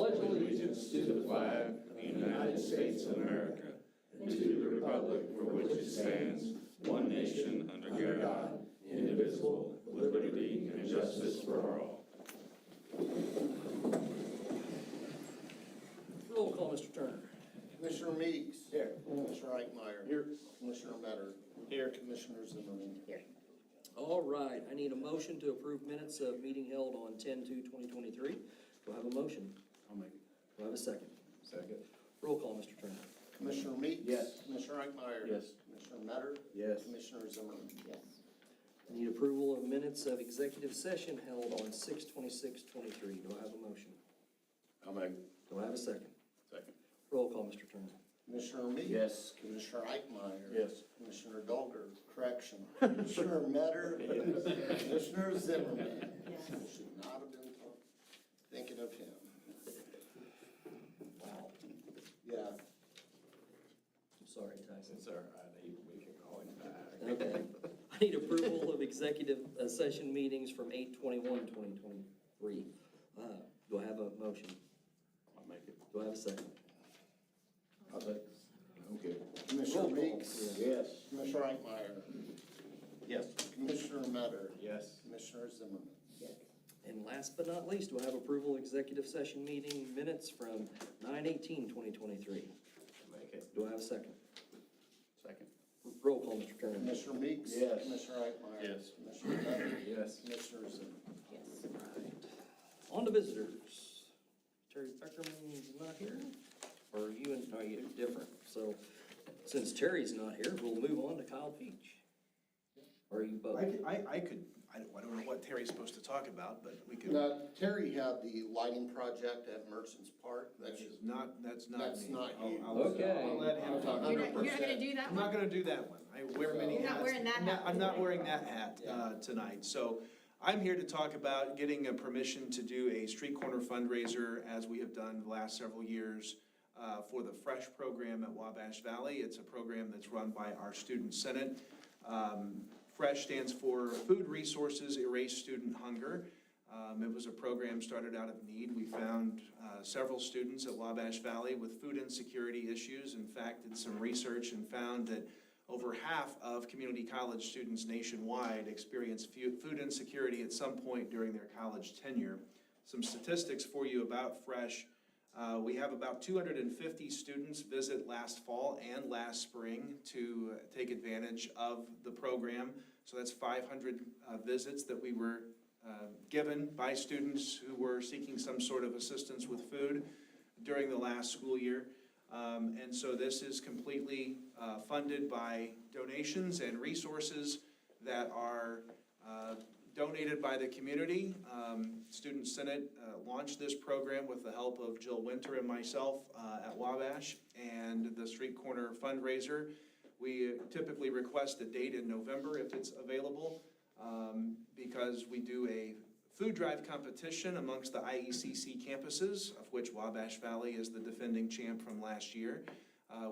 pledge allegiance to the flag of the United States of America and to the republic for which it stands, one nation, under God, indivisible, with liberty and justice for all. Roll call, Mr. Turner. Commissioner Meeks. Here. Commissioner Eichmeyer. Here. Commissioner Metter. Here. Commissioner Zimmerman. Here. All right, I need a motion to approve minutes of meeting held on 10/2/2023. Do I have a motion? I'll make it. Do I have a second? Second. Roll call, Mr. Turner. Commissioner Meeks. Yes. Commissioner Eichmeyer. Yes. Commissioner Metter. Yes. Commissioner Zimmerman. Yes. I need approval of minutes of executive session held on 6/26/23. Do I have a motion? I'll make it. Do I have a second? Second. Roll call, Mr. Turner. Commissioner Meeks. Yes. Commissioner Eichmeyer. Yes. Commissioner Dolger. Correction. Commissioner Metter. Commissioner Zimmerman. Yes. Should not have been thinking of him. Wow. Yeah. I'm sorry, Tyson. It's all right. We can call him back. Okay. I need approval of executive session meetings from 8/21/2023. Do I have a motion? I'll make it. Do I have a second? I'll take it. Okay. Commissioner Roll call. Meeks. Yes. Commissioner Eichmeyer. Yes. Commissioner Metter. Yes. Commissioner Zimmerman. Yes. And last but not least, do I have approval executive session meeting minutes from 9/18/2023? I'll make it. Do I have a second? Second. Roll call, Mr. Turner. Commissioner Meeks. Yes. Commissioner Eichmeyer. Yes. Commissioner Metter. Yes. Commissioner Zimmerman. Yes. Right. On to visitors. Terry Beckerman is not here? Or are you different? So since Terry's not here, we'll move on to Kyle Peach. Or are you both? I don't know what Terry's supposed to talk about, but we could, Now, Terry had the lighting project at Merchants Park. that's That's not That's me. not you. Okay. I'll let him talk. You're not gonna do that I'm not one? gonna do that one. I wear many You're hats. not wearing that hat. I'm not wearing that hat tonight. So I'm here to talk about getting a permission to do a street corner fundraiser, as we have done the last several years, for the Fresh program at Wabash Valley. It's a program that's run by our Student Senate. Fresh stands for Food Resources Erase Student Hunger. It was a program started out of need. We found several students at Wabash Valley with food insecurity issues. In fact, did some research and found that over half of community college students nationwide experience food insecurity at some point during their college tenure. Some statistics for you about Fresh. We have about 250 students visit last fall and last spring to take advantage of the program. So that's 500 visits that we were given by students who were seeking some sort of assistance with food during the last school year. And so this is completely funded by donations and resources that are donated by the community. Student Senate launched this program with the help of Jill Winter and myself at Wabash and the Street Corner fundraiser. We typically request a date in November if it's available, because we do a food drive competition amongst the IECC campuses, of which Wabash Valley is the defending champ from last year.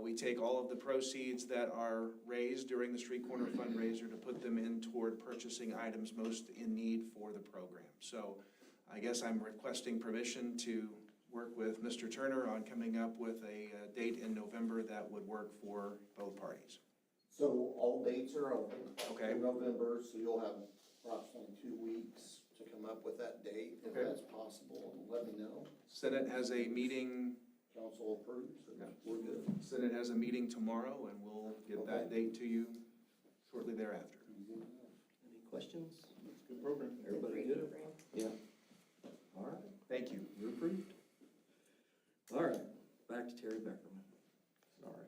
We take all of the proceeds that are raised during the Street Corner fundraiser to put them in toward purchasing items most in need for the program. So I guess I'm requesting permission to work with Mr. Turner on coming up with a date in November that would work for both parties. So all dates are open. Okay. In November, so you'll have approximately 2 weeks to come up with that date, if Okay. that's possible, and let me know. Senate has a meeting, Council approves, Yeah. we're good. Senate has a meeting tomorrow, and we'll get that date to you shortly thereafter. Any questions? Good program. Everybody Great good? program. Yeah. All right, Thank you. you're approved. All right, back to Terry Beckerman. Sorry.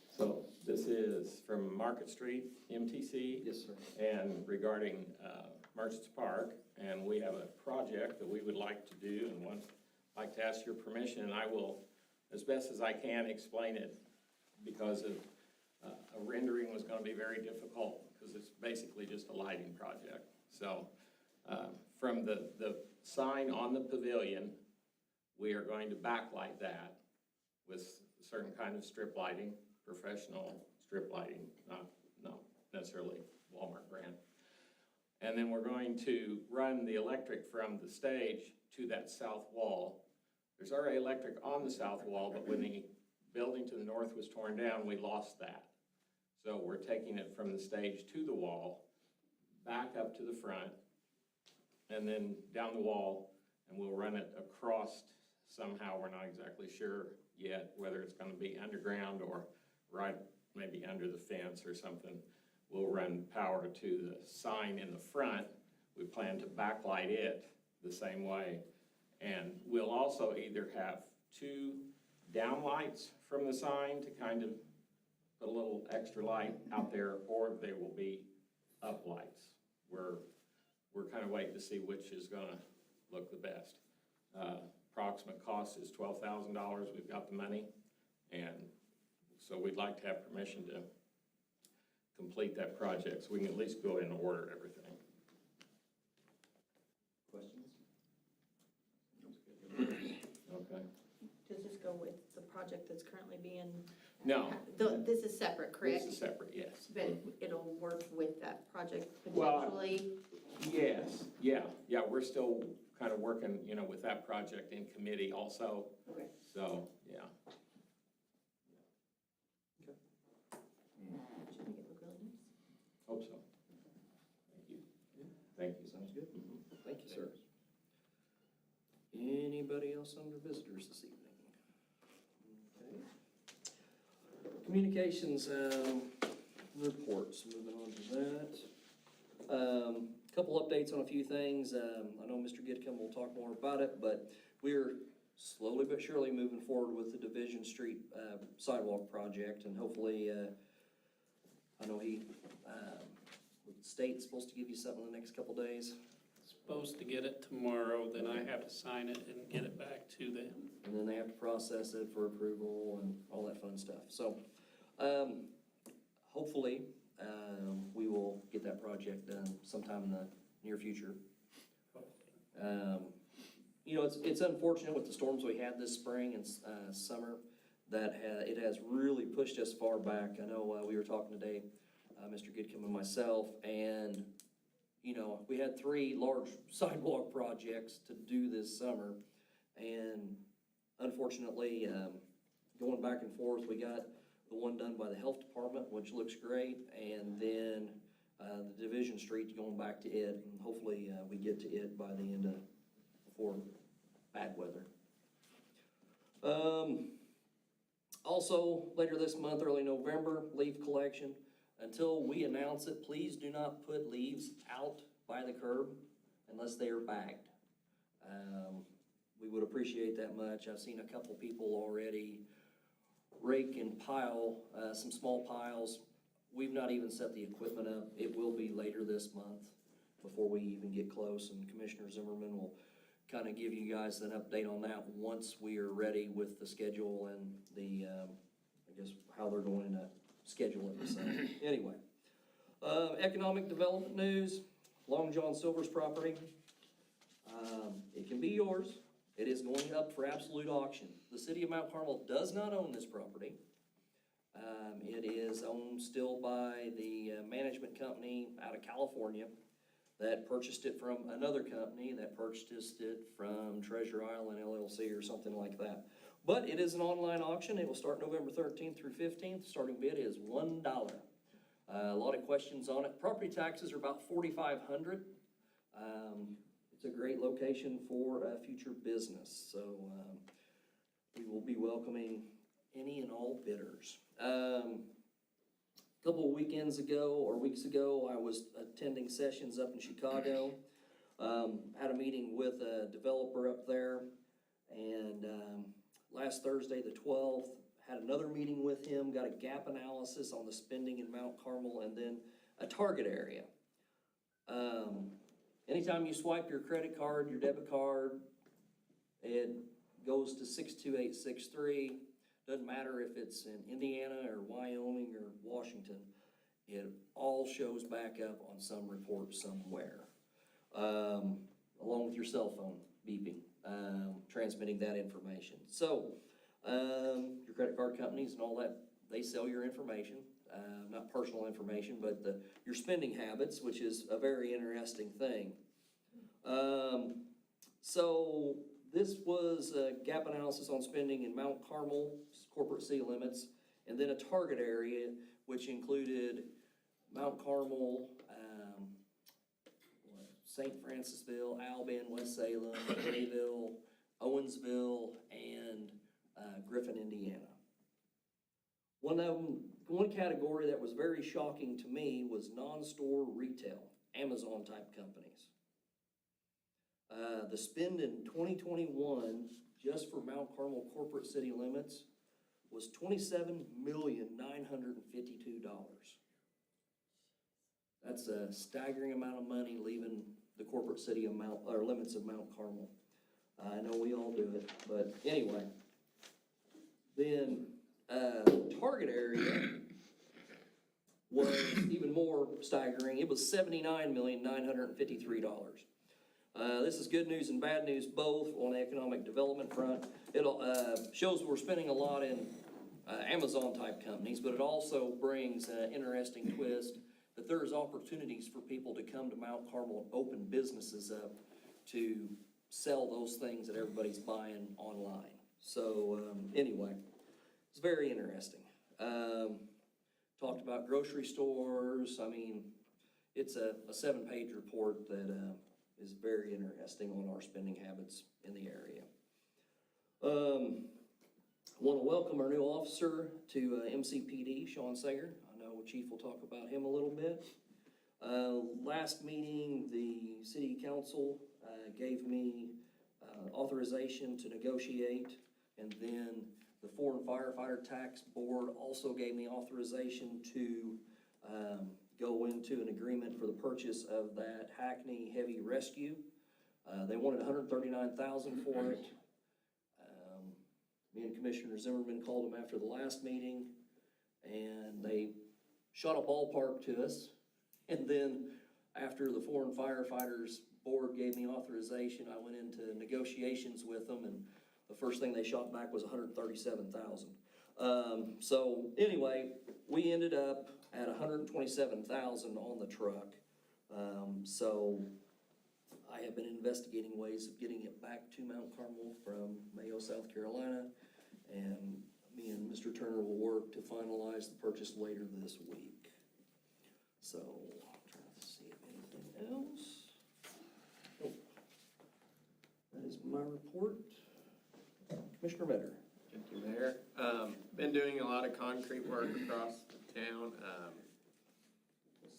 So this is from Market Street, MTC. Yes, sir. And regarding Merchants Park, and we have a project that we would like to do and would like to ask your permission, and I will, as best as I can, explain it, because of a rendering was going to be very difficult, because it's basically just a lighting project. So from the sign on the pavilion, we are going to backlight that with a certain kind of strip lighting, professional strip lighting, not necessarily Walmart brand. And then we're going to run the electric from the stage to that south wall. There's already electric on the south wall, but when the building to the north was torn down, we lost that. So we're taking it from the stage to the wall, back up to the front, and then down the wall, and we'll run it across somehow. We're not exactly sure yet whether it's gonna be underground or right maybe under the fence or something. We'll run power to the sign in the front. We plan to backlight it the same way. And we'll also either have 2 downlights from the sign to kind of put a little extra light out there, or they will be uplights. We're kind of waiting to see which is gonna look the best. Approximate cost is $12,000. We've got the money, and so we'd like to have permission to complete that project, so we can at least go in and order everything. Questions? Okay. Does this go with the project that's currently being? No. This is separate, correct? This is separate, yes. But it'll work with that project Well, potentially? Yes, yeah, we're still kind of working, you know, with that project in committee also, Okay. so, yeah. Should make it look really nice. Hope so. Thank you. Thank you. Sounds good. Thank you, sir. Anybody else under visitors this evening? Okay. Communications, reports, moving on to that. Couple updates on a few things. I know Mr. Gidcombe will talk more about it, but we're slowly but surely moving forward with the Division Street sidewalk project, and hopefully, I know the state's supposed to give you something in the next couple days. Supposed to get it tomorrow, then I have to sign it and get it back to them. And then they have to process it for approval and all that fun stuff. So, hopefully, we will get that project done sometime in the near future. You know, it's unfortunate with the storms we had this spring and summer that it has really pushed us far back. I know we were talking today, Mr. Gidcombe and myself, and you know, we had 3 large sidewalk projects to do this summer, and unfortunately, going back and forth, we got the one done by the health department, which looks great, and then the Division Street going back to it, and hopefully we get to it by the end of, before bad weather. Also, later this month, early November, leaf collection. Until we announce it, please do not put leaves out by the curb unless they are bagged. We would appreciate that much. I've seen a couple people already rake and pile some small piles. We've not even set the equipment up. It will be later this month before we even get close, and Commissioner Zimmerman will kind of give you guys an update on that once we are ready with the schedule and the, I guess, how they're going to schedule it. So, anyway, economic development news, Long John Silver's property. It can be yours. It is going up for absolute auction. The city of Mount Carmel does not own this property. It is owned still by the management company out of California that purchased it from another company that purchased it from Treasure Island LLC or something like that. But it is an online auction. It will start November 13th through 15th. Starting bid is $1. A lot of questions on it. Property taxes are about $4,500. It's a great location for future business. So we will be welcoming any and all bidders. A couple of weekends ago or weeks ago, I was attending sessions up in Chicago. Had a meeting with a developer up there, and last Thursday, the 12th, had another meeting with him, got a gap analysis on the spending in Mount Carmel, and then a target area. Anytime you swipe your credit card, your debit card, it goes to 62863. Doesn't matter if it's in Indiana or Wyoming or Washington, it all shows back up on some report somewhere, along with your cell phone beeping, transmitting that information. So, your credit card companies and all that, they sell your information. not personal information, but your spending habits, which is a very interesting thing. So this was a gap analysis on spending in Mount Carmel, corporate city limits, and then a target area, which included Mount Carmel, St. Francisville, Albion, West Salem, Grayville, Owensville, and Griffin, Indiana. One category that was very shocking to me was non-store retail, Amazon-type companies. The spend in 2021, just for Mount Carmel corporate city limits, was $27,952,000. That's a staggering amount of money leaving the corporate city or limits of Mount Carmel. I know we all do it, but anyway. Then, target area was even more staggering. It was $79,953,000. This is good news and bad news both on the economic development front. It shows we're spending a lot in Amazon-type companies, but it also brings an interesting twist that there's opportunities for people to come to Mount Carmel and open businesses up to sell those things that everybody's buying online. So anyway, it's very interesting. Talked about grocery stores. I mean, it's a 7-page report that is very interesting on our spending habits in the area. Want to welcome our new officer to MCPD, Sean Sager. I know Chief will talk about him a little bit. Last meeting, the city council gave me authorization to negotiate, and then the Foreign Firefighter Tax Board also gave me authorization to go into an agreement for the purchase of that Hackney Heavy Rescue. They wanted $139,000 for it. Me and Commissioner Zimmerman called them after the last meeting, and they shot a ballpark to us. And then after the Foreign Firefighters Board gave me authorization, I went into negotiations with them, and the first thing they shot back was $137,000. So anyway, we ended up at $127,000 on the truck. So I have been investigating ways of getting it back to Mount Carmel from Mayo, South Carolina, and me and Mr. Turner will work to finalize the purchase later this week. So, I'm trying to see if anything else. Nope. That is my report. Commissioner Vetter. Thank you, Mayor. Been doing a lot of concrete work across the town,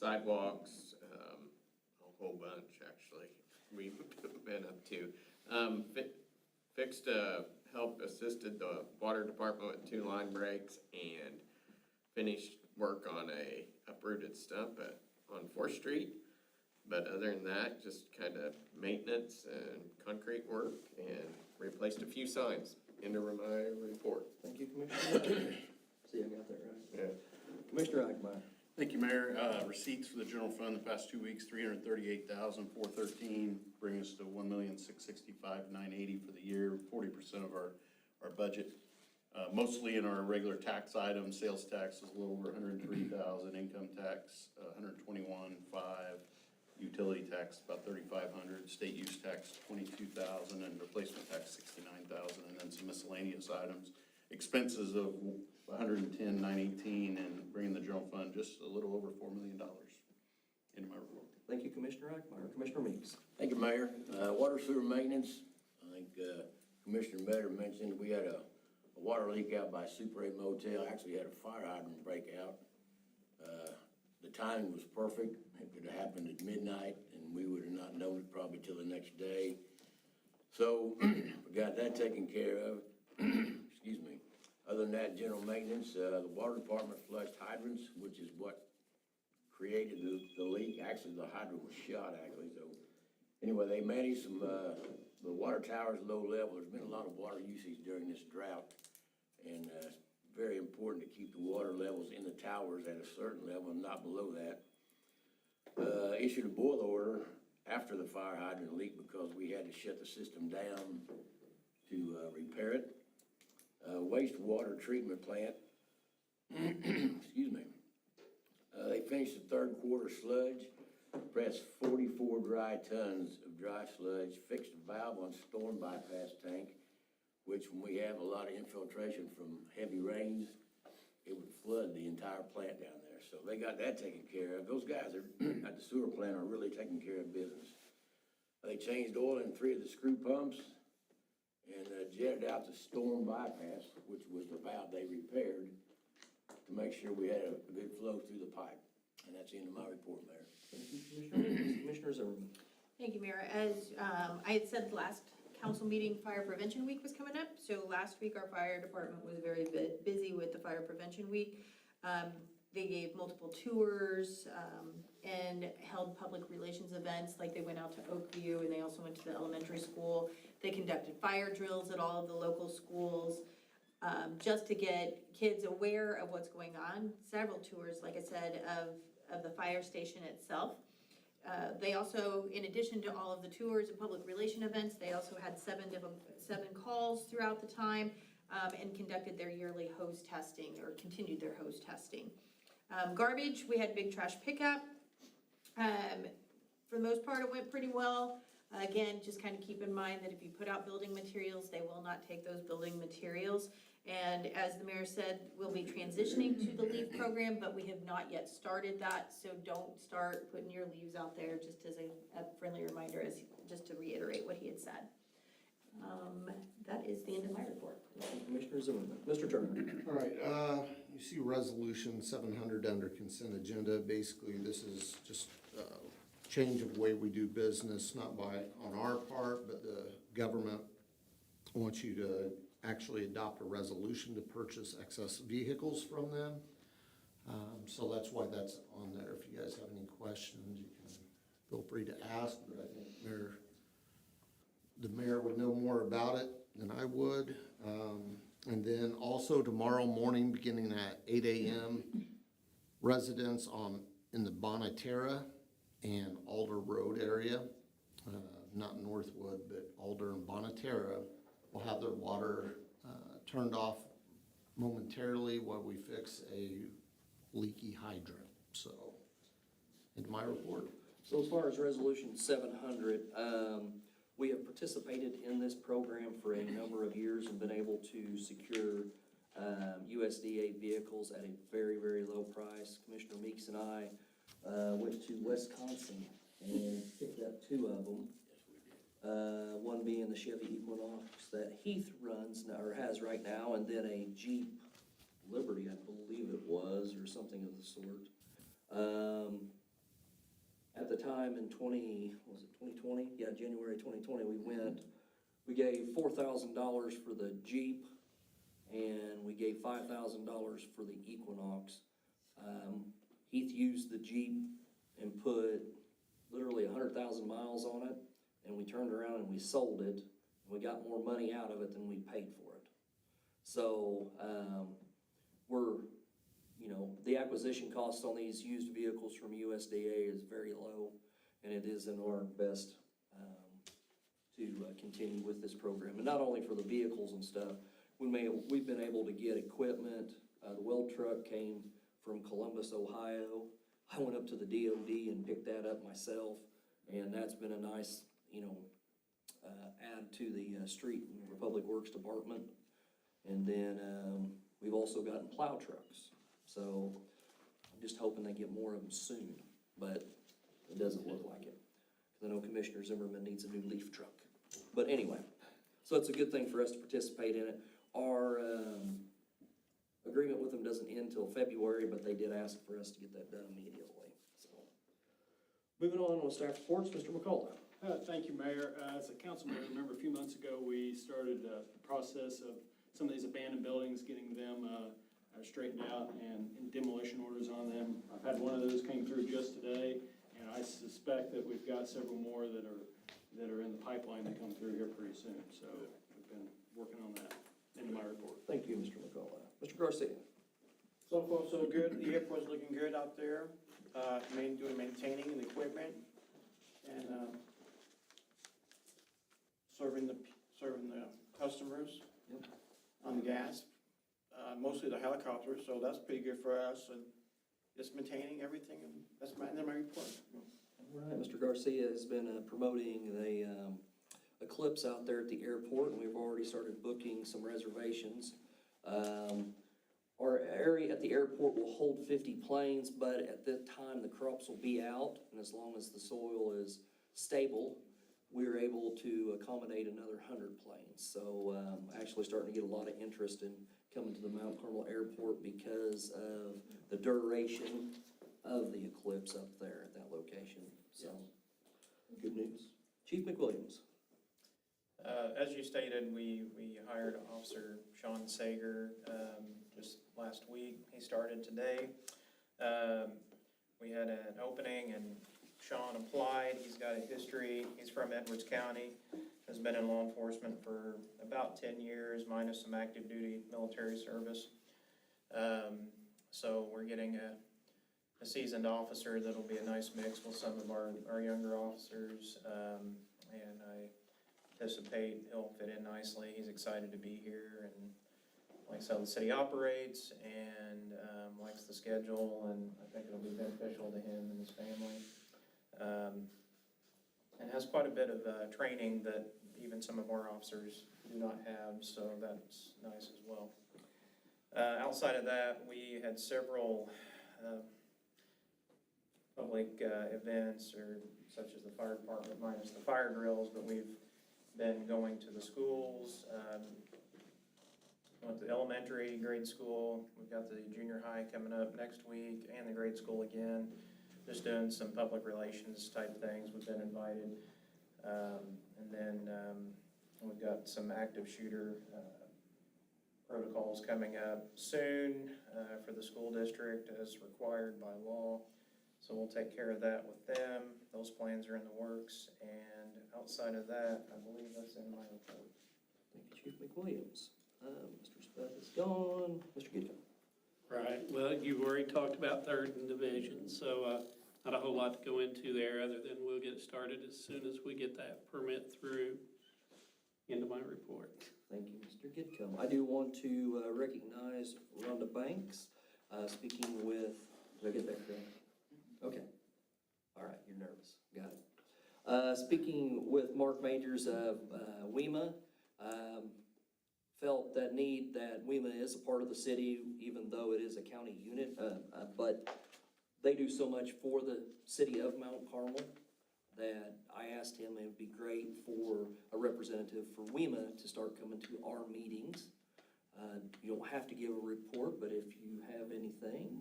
sidewalks, a whole bunch, actually, we've been up to. Assisted the water department with 2 line breaks and finished work on a uprooted stump on 4th Street. But other than that, just kind of maintenance and concrete work, and replaced a few signs. End of my report. Thank you, Commissioner. See, I got that right. Yeah. Commissioner Eichmeyer. Thank you, Mayor. Receipts for the general fund the past 2 weeks, $338,413, bring us to $1,665,980 for the year, 40% of our budget. Mostly in our regular tax items, sales tax is a little over $103,000, income tax $121,500, utility tax about $3,500, state use tax $22,000, and replacement tax $69,000, and then some miscellaneous items. Expenses of $110,918, and bringing the general fund just a little over $4 million in my report. Thank you, Commissioner Eichmeyer. Commissioner Meeks. Thank you, Mayor. Water sewer maintenance, I think Commissioner Metter mentioned we had a water leak out by Super 8 Motel. Actually had a fire hydrant break out. The timing was perfect. It could have happened at midnight, and we would have not known it probably till the next day. So we got that taken care of. Excuse me. Other than that, general maintenance, the water department flushed hydrants, which is what created the leak. Actually, the hydrant was shot, actually. So anyway, they managed some, the water tower's low level. There's been a lot of water usage during this drought, and it's very important to keep the water levels in the towers at a certain level and not below that. Issued a boil order after the fire hydrant leak because we had to shut the system down to repair it. Wastewater treatment plant, excuse me, They finished the third quarter sludge, pressed 44 dry tons of dry sludge, fixed a valve on storm bypass tank, which when we have a lot of infiltration from heavy rains, it would flood the entire plant down there. So they got that taken care of. Those guys are at the sewer plant are really taking care of business. They changed oil in 3 of the screw pumps and jetted out the storm bypass, which was the valve they repaired, to make sure we had a good flow through the pipe. And that's the end of my report, Mayor. Thank you, Commissioner. Commissioner Zimmerman. Thank you, Mayor. As I had said last council meeting, Fire Prevention Week was coming up. So last week, our fire department was very busy with the Fire Prevention Week. They gave multiple tours and held public relations events, like they went out to Oakview and they also went to the elementary school. They conducted fire drills at all of the local schools just to get kids aware of what's going on. Several tours, like I said, of the fire station itself. They also, in addition to all of the tours and public relation events, they also had seven calls throughout the time and conducted their yearly hose testing, or continued their hose testing. Garbage, we had big trash pickup. For the most part, it went pretty well. Again, just kind of keep in mind that if you put out building materials, they will not take those building materials. And as the mayor said, we'll be transitioning to the leaf program, but we have not yet started that. So don't start putting your leaves out there, just as a friendly reminder, just to reiterate what he had said. That is the end of my report. Commissioner Zimmerman. Mr. Turner. All right, you see resolution 700 under consent agenda. Basically, this is just change of way we do business, not on our part, but the government wants you to actually adopt a resolution to purchase excess vehicles from them. So that's why that's on there. If you guys have any questions, you can feel free to ask, but I think the mayor would know more about it than I would. And then also tomorrow morning, beginning at 8 a.m., residents in the Bonatera and Alder Road area, not Northwood, but Alder and Bonatera, will have their water turned off momentarily while we fix a leaky hydrant. So, into my report. So as far as resolution 700, we have participated in this program for a number of years and been able to secure USDA vehicles at a very, very low price. Commissioner Meeks and I went to Wisconsin and picked up 2 of them. One being the Chevy Equinox that Heath runs now, or has right now, and then a Jeep Liberty, I believe it was, or something of the sort. At the time in 2020? Yeah, January 2020, we gave $4,000 for the Jeep, and we gave $5,000 for the Equinox. Heath used the Jeep and put literally 100,000 miles on it, and we turned around and we sold it, and we got more money out of it than we paid for it. So, the acquisition cost on these used vehicles from USDA is very low, and it is in our best to continue with this program. And not only for the vehicles and stuff, we've been able to get equipment. The weld truck came from Columbus, Ohio. I went up to the DOD and picked that up myself, and that's been a nice, add to the Street and Public Works Department. And then we've also gotten plow trucks. So I'm just hoping they get more of them soon, but it doesn't look like it. Because I know Commissioner Zimmerman needs a new leaf truck. But anyway, so it's a good thing for us to participate in it. Our agreement with them doesn't end until February, but they did ask for us to get that done immediately. So, moving on with staff reports, Mr. McCullough. Thank you, Mayor. As a council member, remember a few months ago, we started the process of some of these abandoned buildings, getting them straightened out and demolition orders on them. I've had one of those came through just today, and I suspect that we've got several more that are in the pipeline to come through here pretty soon. So we've been working on that. Into my report. Thank you, Mr. McCullough. Mr. Garcia. So far, so good. The airport's looking good out there. Doing maintaining the equipment and serving the customers on gas. Mostly the helicopters, so that's pretty good for us. And just maintaining everything, and that's my report. All right, Mr. Garcia has been promoting the Eclipse out there at the airport, and we've already started booking some reservations. Our area at the airport will hold 50 planes, but at that time, the crops will be out, and as long as the soil is stable, we're able to accommodate another 100 planes. So actually starting to get a lot of interest in coming to the Mount Carmel Airport because of the duration of the eclipse up there at that location. So, good news. Chief McWilliams. As you stated, we hired Officer Sean Sager just last week. He started today. We had an opening and Sean applied. He's got a history. He's from Edwards County, has been in law enforcement for about 10 years, minus some active duty military service. So we're getting a seasoned officer that'll be a nice mix with some of our younger officers. And I anticipate he'll fit in nicely. He's excited to be here and likes how the city operates and likes the schedule, and I think it'll be beneficial to him and his family. And has quite a bit of training that even some of our officers do not have, so that's nice as well. Outside of that, we had several public events, or such as the fire department minus the fire drills, but we've been going to the schools. Went to elementary, grade school. We've got the junior high coming up next week, and the grade school again. Just doing some public relations type things. We've been invited. And then we've got some active shooter protocols coming up soon for the school district as required by law. So we'll take care of that with them. Those plans are in the works. And outside of that, I believe that's in my report. Thank you, Chief McWilliams. Mr. Speth is gone. Mr. Gidcombe. Right, well, you've already talked about third and division, so not a whole lot to go into there, other than we'll get started as soon as we get that permit through. Into my report. Thank you, Mr. Gidcombe. I do want to recognize Rhonda Banks, speaking with, did I get that correct? Okay. All right, you're nervous. Got it. Speaking with Mark Majors of WEMA, felt that need that WEMA is a part of the city, even though it is a county unit, but they do so much for the city of Mount Carmel that I asked him it would be great for a representative for WEMA to start coming to our meetings. You don't have to give a report, but if you have anything,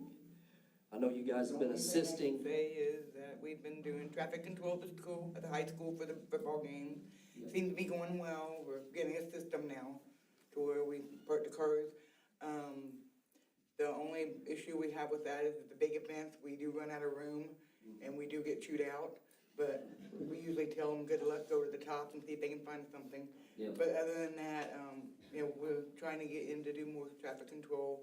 I know you guys have been assisting. The only thing I can say is that we've been doing traffic control at the school, at the high school for the football games. Seems to be going well. We're getting a system now to where we park the cars. The only issue we have with that is that the big events, we do run out of room and we do get chewed out. But we usually tell them, good luck, go to the top and see if they can find something. Yeah. But other than that, we're trying to get in to do more traffic control.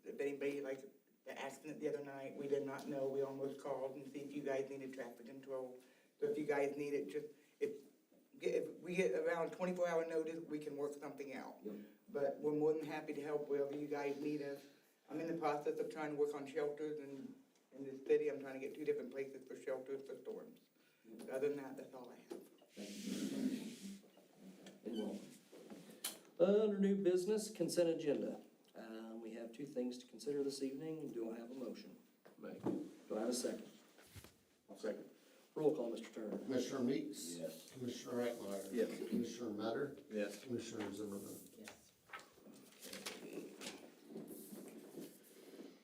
If anybody, like the accident the other night, we did not know, we almost called and see if you guys needed traffic control. So if you guys need it, just, if we get around 24-hour notice, we can work something out. Yep. But we're more than happy to help wherever you guys need us. I'm in the process of trying to work on shelters, and in the city, I'm trying to get 2 different places for shelters for storms. Other than that, that's all I have. Thank you. And welcome. Under new business, consent agenda. We have 2 things to consider this evening. Do I have a motion? Make Do I have a second? I'll second. Roll call, Mr. Turner. Commissioner Meeks? Yes. Commissioner Reckmeyer? Yes. Commissioner Metter? Yes. Commissioner Zimmerman?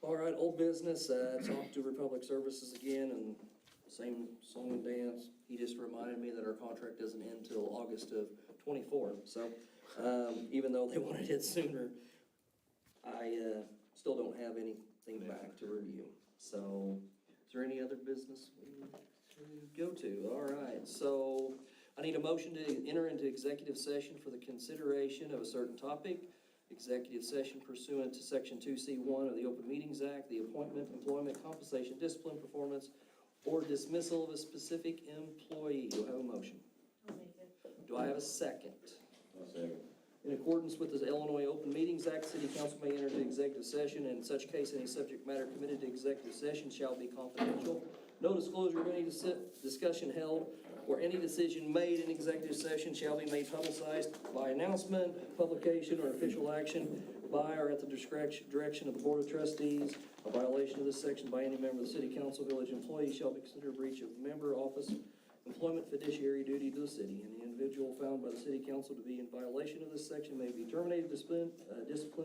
All right, old business, talk to Republic Services again, and same song and dance. He just reminded me that our contract doesn't end till August of 24, so, even though they wanted it sooner, I, still don't have anything back to review. So, is there any other business we need to go to? All right, so I need a motion to enter into executive session for the consideration of a certain topic. Executive session pursuant to Section 2C1 of the Open Meetings Act, the appointment, employment, compensation, discipline, performance, or dismissal of a specific employee. Do I have a motion? I'll make it. Do I have a second? I'll second. In accordance with the Illinois Open Meetings Act, city council may enter into executive session, and in such case, any subject matter committed to executive session shall be confidential. No disclosure of any discussion held or any decision made in executive session shall be made publicized by announcement, publication, or official action by or at the direction of the Board of Trustees. A violation of this section by any member of the city council, village employee shall be considered a breach of member office employment fiduciary duty to the city. Any individual found by the city council to be in violation of this section may be terminated, disciplined,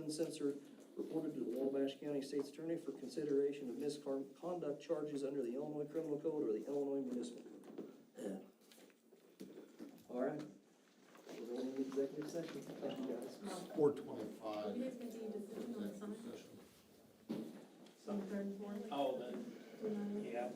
censored, reported to the Wabash County State's Attorney for consideration of misconduct charges under the Illinois Criminal Code or the Illinois Municipal Code. All right. We're going into executive session. Thank you, guys. 4:25. You guys can see a decision on the summit? Session. Oh, then, yeah.